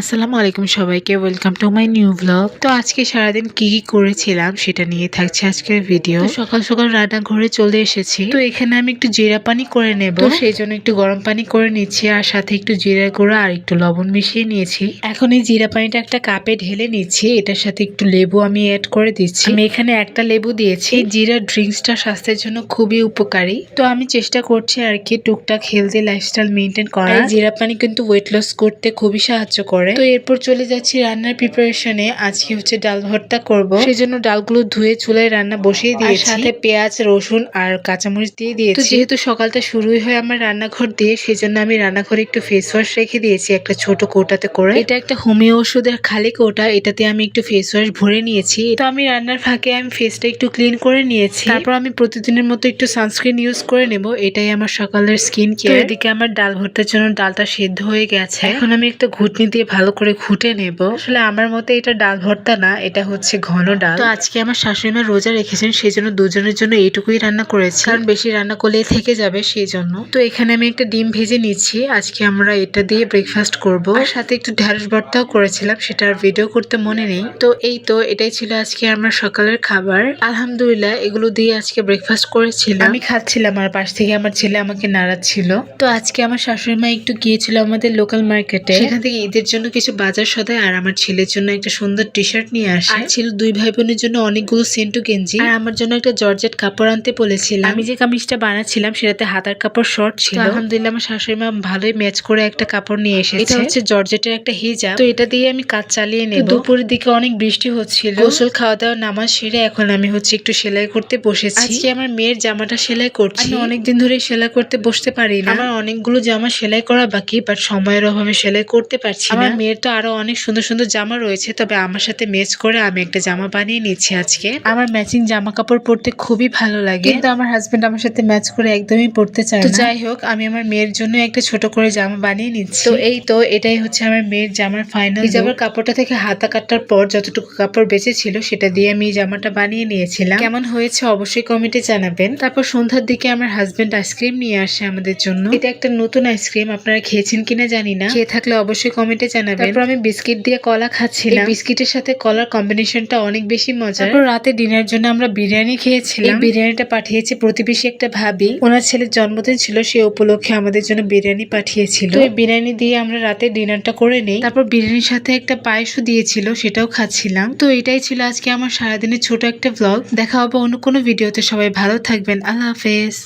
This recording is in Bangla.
আসসালামু আলাইকুম সবাইকে, welcome to my new blog. তো আজকে সারাদিন কি কি করেছিলাম সেটা নিয়ে থাকছে আজকের ভিডিও। সকাল সকাল রান্নাঘরে চলে এসেছি। তো এখানে আমি একটু জিরা পানি করে নেব, তো সেই জন্য একটু গরম পানি করে নিচ্ছি আর সাথে একটু জিরা গুঁড়া আর একটু লবণ মিশিয়ে নিয়েছি। এখন এই জিরা পানিটা একটা কাপে ঢেলে নিচ্ছি, এটার সাথে একটু লেবু আমি অ্যাড করে দিচ্ছি। আমি এখানে একটা লেবু দিয়েছি। এই জিরা ড্রিঙ্কসটা স্বাস্থ্যের জন্য খুবই উপকারী, তো আমি চেষ্টা করছি আর কি টুকটাক হেলদি লাইফস্টাইল মেনটেন করা। এই জিরা পানি কিন্তু ওয়েট লস করতে খুবই সাহায্য করে। তো এরপর চলে যাচ্ছি রান্নার প্রিপারেশনে। আজকে হচ্ছে ডাল ভর্তা করব, সেই জন্য ডালগুলো ধুয়ে চুলায় রান্না বসিয়ে দিয়েছি। সাথে পেঁয়াজ, রসুন আর কাঁচামরিচ দিয়ে দিয়েছি। তো যেহেতু সকালটা শুরুই হয় আমার রান্নাঘর দিয়ে, সেই জন্য আমি রান্নাঘরে একটু ফেস ওয়াশ রেখে দিয়েছি একটা ছোট কৌটাতে করে। এটা একটা হোমিও ওষুধের খালি কৌটা, এটাতে আমি একটু ফেস ওয়াশ ভরে নিয়েছি। তো আমি রান্নার ফাঁকে আমি ফেসটা একটু ক্লিন করে নিয়েছি। তারপর আমি প্রতিদিনের মতো একটু সানস্ক্রিন ইউজ করে নেব, এটাই আমার সকালের স্কিন কেয়ার। এদিকে আমার ডাল ভর্তার জন্য ডালটা সেদ্ধ হয়ে গেছে, এখন আমি একটা ঘুটনি দিয়ে ভালো করে ঘুটে নেব। আসলে আমার মতে এটা ডাল ভর্তা না, এটা হচ্ছে ঘন ডাল। তো আজকে আমার শাশুড়ি মা রোজা রেখেছেন, সেই জন্য দুজনের জন্য এইটুকুই রান্না করেছি, কারণ বেশি রান্না করলে থেকে যাবে সেই জন্য। তো এখানে আমি একটা ডিম ভেজে নিচ্ছি, আজকে আমরা এটা দিয়ে ব্রেকফাস্ট করব। আর সাথে একটু ঢ্যাঁড়স ভর্তাও করেছিলাম, সেটা আর ভিডিও করতে মনে নেই। তো এই তো এটাই ছিল আজকে আমার সকালের খাবার। আলহামদুলিল্লাহ এগুলো দিয়ে আজকে ব্রেকফাস্ট করেছিলাম। আমি খাচ্ছিলাম আর পাশ থেকে আমার ছেলে আমাকে নাড়াচ্ছিল। তো আজকে আমার শাশুড়ি মা একটু গিয়েছিল আমাদের লোকাল মার্কেটে, সেখান থেকে ঈদের জন্য কিছু বাজার সদাই আর আমার ছেলের জন্য একটা সুন্দর টি শার্ট নিয়ে আসে। আর ছিল দুই ভাই বোনের জন্য অনেকগুলো সেন্টু গেঞ্জি, আর আমার জন্য একটা জর্জেট কাপড় আনতে বলেছিলাম। আমি যে কামিজটা বানাচ্ছিলাম সেটাতে হাতার কাপড় শর্ট ছিল। আলহামদুলিল্লাহ আমার শাশুড়ি মা ভালোই ম্যাচ করে একটা কাপড় নিয়ে এসেছে। এটা হচ্ছে জর্জেটের একটা হিজাব, তো এটা দিয়ে আমি কাজ চালিয়ে নেব। দুপুরের দিকে অনেক বৃষ্টি হচ্ছিল, গোসল খাওয়া দাওয়া নামাজ সেরে এখন আমি হচ্ছে একটু সেলাই করতে বসেছি। আজকে আমার মেয়ের জামাটা সেলাই করছি। আমি অনেকদিন ধরে সেলাই করতে বসতে পারি না, আমার অনেকগুলো জামা সেলাই করা বাকি, বাট সময়ের অভাবে সেলাই করতে পারছি না। আমার মেয়ের তো আরো অনেক সুন্দর সুন্দর জামা রয়েছে, তবে আমার সাথে ম্যাচ করে আমি একটা জামা বানিয়ে নিচ্ছি আজকে। আমার ম্যাচিং জামা কাপড় পরতে খুবই ভালো লাগে, কিন্তু আমার হাজবেন্ড আমার সাথে ম্যাচ করে একদমই পরতে চায় না। তো যাই হোক, আমি আমার মেয়ের জন্য একটা ছোট করে জামা বানিয়ে নিচ্ছি। তো এই তো এটাই হচ্ছে আমার মেয়ের জামার ফাইনাল। এই জামার কাপড়টা থেকে হাতা কাটার পর যতটুকু কাপড় বেঁচে ছিল সেটা দিয়ে আমি জামাটা বানিয়ে নিয়েছিলাম। কেমন হয়েছে অবশ্যই কমেন্টে জানাবেন। তারপর সন্ধ্যার দিকে আমার হাজবেন্ড আইসক্রিম নিয়ে আসে আমাদের জন্য। এটা একটা নতুন আইসক্রিম, আপনারা খেয়েছেন কিনা জানি না, খেয়ে থাকলে অবশ্যই কমেন্টে জানাবেন। তারপর আমি বিস্কিট দিয়ে কলা খাচ্ছিলাম, বিস্কিটের সাথে কলার কম্বিনেশনটা অনেক বেশি মজা। তারপর রাতে ডিনার জন্য আমরা বিরিয়ানি খেয়েছিলাম। এই বিরিয়ানিটা পাঠিয়েছে প্রতিবেশী একটা ভাবি, ওনার ছেলের জন্মদিন ছিল, সে উপলক্ষে আমাদের জন্য বিরিয়ানি পাঠিয়েছিল। তো এই বিরিয়ানি দিয়ে আমরা রাতে ডিনারটা করে নেই। তারপর বিরিয়ানির সাথে একটা পায়েসও দিয়েছিল, সেটাও খাচ্ছিলাম। তো এটাই ছিল আজকে আমার সারাদিনের ছোট একটা ব্লগ। দেখা হবে অন্য কোনো ভিডিওতে। সবাই ভালো থাকবেন, আল্লাহ হাফেজ।